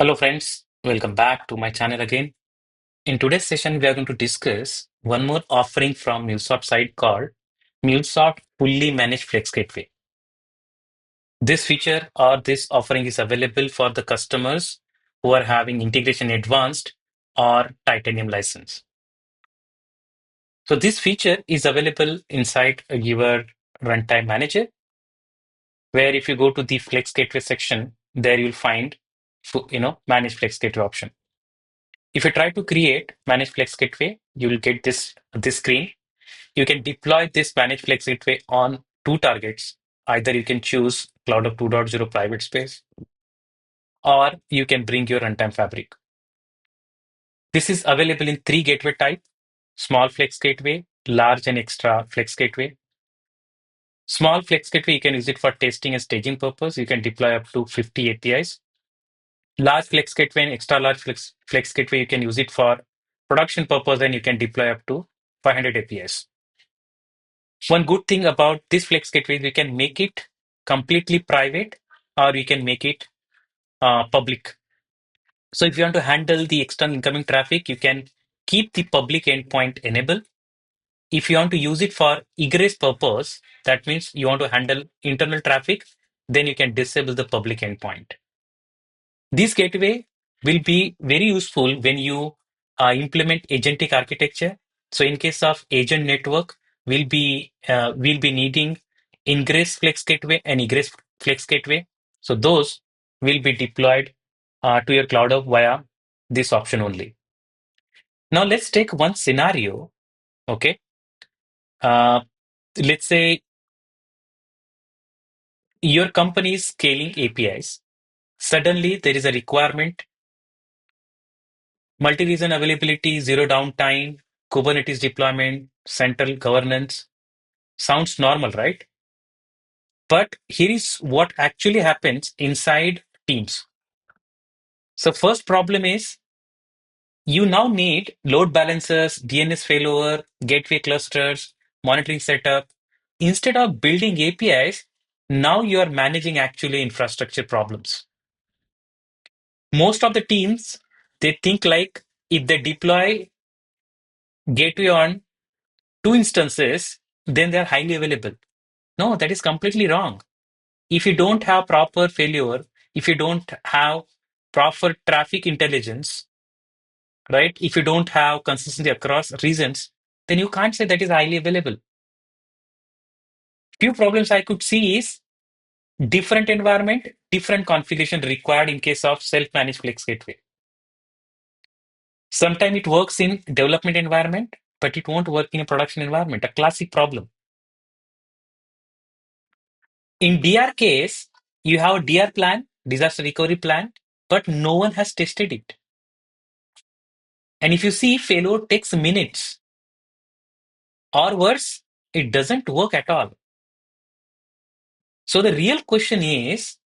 Hello friends, welcome back to my channel again. In today's session, we are going to discuss one more offering from MuleSoft side called MuleSoft Fully Managed Flex Gateway. This feature or this offering is available for the customers who are having Integration Advanced or Titanium license. So this feature is available inside your Runtime Manager, where if you go to the Flex Gateway section, there you'll find Manage Flex Gateway option. If you try to create Manage Flex Gateway, you will get this screen. You can deploy this Manage Flex Gateway on two targets. Either you can choose CloudHub 2.0 private space, or you can bring your runtime fabric. This is available in three gateway type: small Flex Gateway, large and extra Flex Gateway. Small Flex Gateway, you can use it for testing and staging purpose. You can deploy up to 50 APIs. Large Flex Gateway and extra large Flex Gateway, you can use it for production purpose, and you can deploy up to 500 APIs. One good thing about this Flex Gateway is we can make it completely private, or we can make it public. So if you want to handle the external incoming traffic, you can keep the public endpoint enabled. If you want to use it for egress purpose, that means you want to handle internal traffic, then you can disable the public endpoint. This gateway will be very useful when you implement agentic architecture. So in case of agent network, we'll be needing ingress flex gateway and egress flex gateway. So those will be deployed to your CloudHub via this option only. Now let's take one scenario. Okay, uh, let's say your company is scaling APIs. Suddenly there is a requirement: multi-region availability, zero downtime, Kubernetes deployment, central governance. Sounds normal, right? But here is what actually happens inside teams. So first problem is you now need load balancers, DNS failover, gateway clusters, monitoring setup. Instead of building APIs, now you are managing actually infrastructure problems. Most of the teams, they think like if they deploy gateway on two instances, then they are highly available. No, that is completely wrong. If you don't have proper failure, if you don't have proper traffic intelligence, right? If you don't have consistency across regions, then you can't say that is highly available. Few problems I could see is different environment, different configuration required in case of self-managed Flex Gateway. Sometimes it works in development environment, but it won't work in a production environment, a classic problem. In DR case, you have a DR plan, disaster recovery plan, but no one has tested it. And if you see, failure takes minutes, or worse, it doesn't work at all. So the real question is,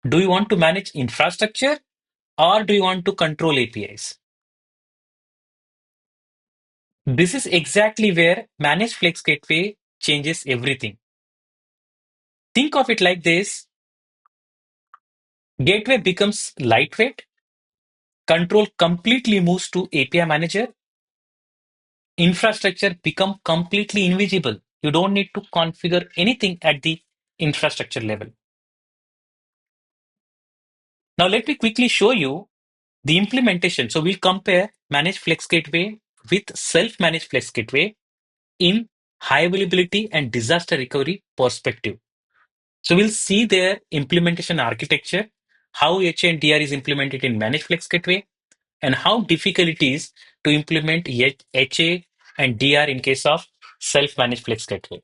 do you want to manage infrastructure or do you want to control APIs? This is exactly where Managed Flex Gateway changes everything. Think of it like this: gateway becomes lightweight, control completely moves to API manager, infrastructure become completely invisible. You don't need to configure anything at the infrastructure level. Now let me quickly show you the implementation. So we'll compare Managed Flex Gateway with Self-Managed Flex Gateway in high availability and disaster recovery perspective. So we'll see their implementation architecture, how HA and DR is implemented in Managed Flex Gateway, and how difficult it is to implement HA and DR in case of Self-Managed Flex Gateway.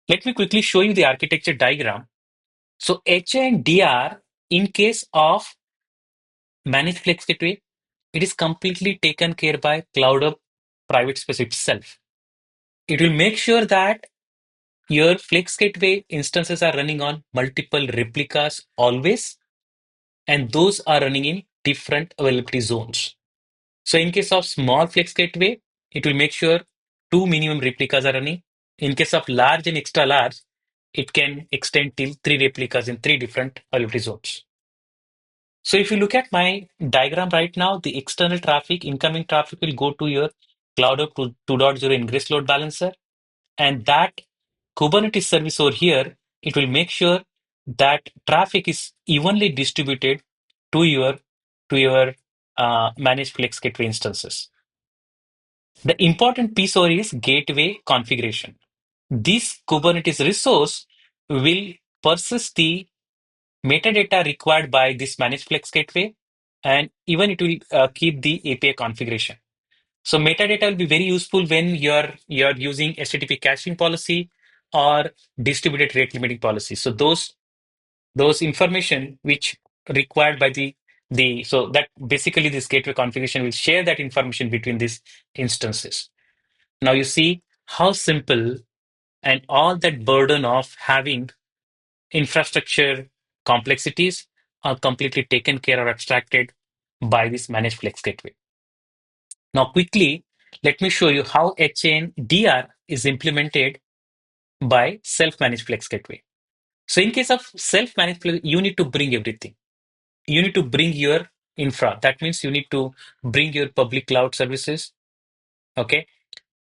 Let me quickly show you the architecture diagram. So HA and DR, in case of Managed Flex Gateway, it is completely taken care by CloudHub private space itself. It will make sure that your Flex Gateway instances are running on multiple replicas always, and those are running in different availability zones. So in case of small Flex Gateway, it will make sure two minimum replicas are running. In case of large and extra large, it can extend till three replicas in three different availability zones. So if you look at my diagram right now, the external traffic, incoming traffic will go to your CloudHub 2.0 ingress load balancer. And that Kubernetes service over here, it will make sure that traffic is evenly distributed to your managed Flex Gateway instances. The important piece over is gateway configuration. This Kubernetes resource will persist the metadata required by this managed Flex Gateway, and even it will keep the API configuration. So metadata will be very useful when you're using HTTP caching policy or distributed rate limiting policy. So those information which required by the so that basically this gateway configuration will share that information between these instances. Now you see how simple, and all that burden of having infrastructure complexities are completely taken care or abstracted by this managed Flex Gateway. Now, quickly, let me show you how HAN DR is implemented by self-managed Flex Gateway. So in case of self-managed Flex, you need to bring everything. You need to bring your infra. That means you need to bring your public cloud services. Okay.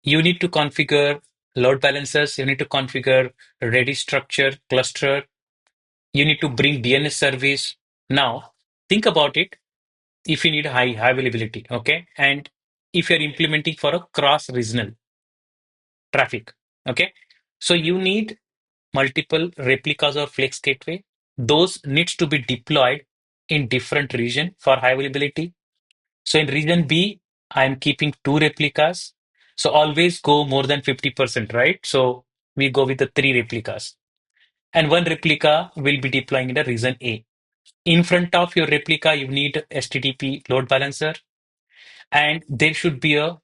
You need to configure load balancers. You need to configure Redis structure, cluster. You need to bring DNS service. Now, think about it. If you need high availability, okay, and if you're implementing for a cross-regional traffic, okay, so you need multiple replicas of Flex Gateway. Those needs to be deployed in different region for high availability. So in region B, I'm keeping two replicas. So always go more than 50%, right? So we go with the three replicas. And one replica will be deploying in the region A. In front of your replica, you need HTTP load balancer, and there should be a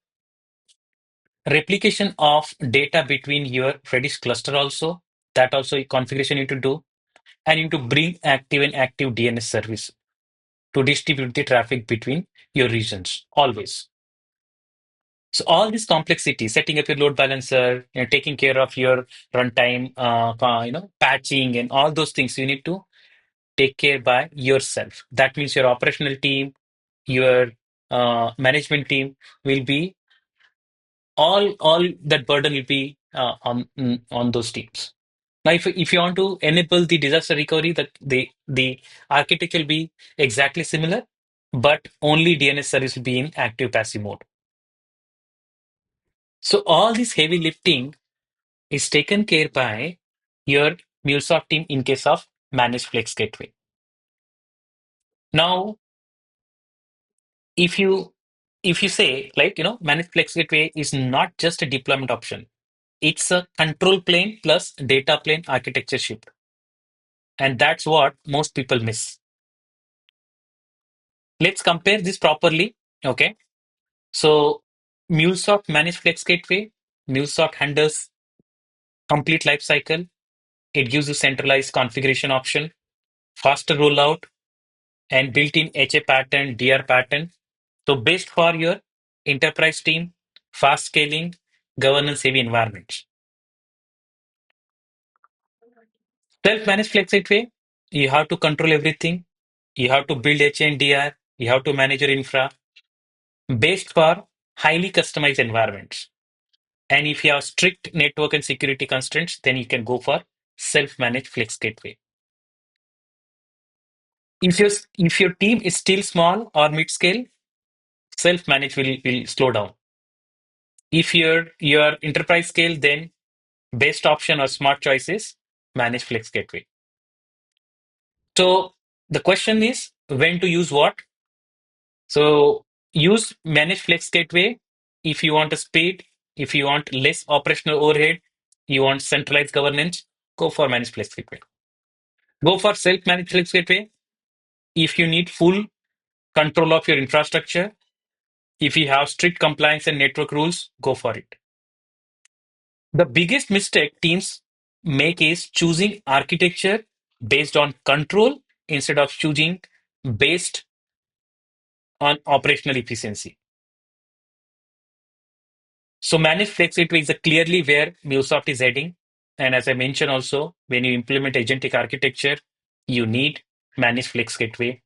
replication of data between your Redis cluster also. That also a configuration you need to do. And you need to bring active and active DNS service to distribute the traffic between your regions always. So all this complexity, setting up your load balancer, taking care of your runtime, patching and all those things you need to take care by yourself. That means your operational team, your management team will be all that burden will be on those teams. Now, if you want to enable the disaster recovery, that the architecture will be exactly similar, but only DNS service will be in active passive mode. So all this heavy lifting is taken care by your MuleSoft team in case of managed Flex Gateway. Now, if you say like managed Flex Gateway is not just a deployment option, it's a control plane plus data plane architecture shift, and that's what most people miss. Let's compare this properly. Okay, so MuleSoft Managed Flex Gateway, MuleSoft handles complete life cycle. It gives you centralized configuration option, faster rollout, and built-in HA pattern, DR pattern. So based for your enterprise team, fast scaling, governance heavy environments. Self-managed Flex Gateway, you have to control everything. You have to build HA and DR. You have to manage your infra based for highly customized environments. And if you have strict network and security constraints, then you can go for self-managed Flex Gateway. If your team is still small or mid-scale, self-managed will slow down. If your enterprise scale, then best option or smart choice is managed Flex Gateway. So the question is when to use what? So use managed Flex Gateway if you want a speed, if you want less operational overhead, you want centralized governance, go for managed Flex Gateway. Go for self-managed Flex Gateway if you need full control of your infrastructure. If you have strict compliance and network rules, go for it. The biggest mistake teams make is choosing architecture based on control instead of choosing based on operational efficiency. So managed Flex Gateway is clearly where MuleSoft is heading. And as I mentioned also, when you implement agentic architecture, you need managed Flex Gateway.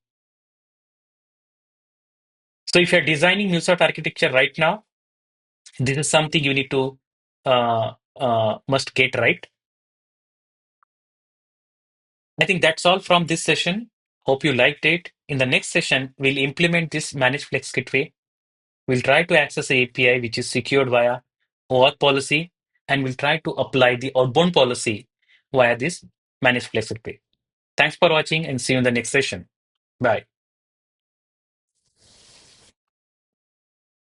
So if you're designing MuleSoft architecture right now, this is something you need to must get right. I think that's all from this session. Hope you liked it. In the next session, we'll implement this managed flex gateway. We'll try to access the API which is secured via OAuth policy, and we'll try to apply the outbound policy via this managed flex gateway. Thanks for watching and see you in the next session. Bye.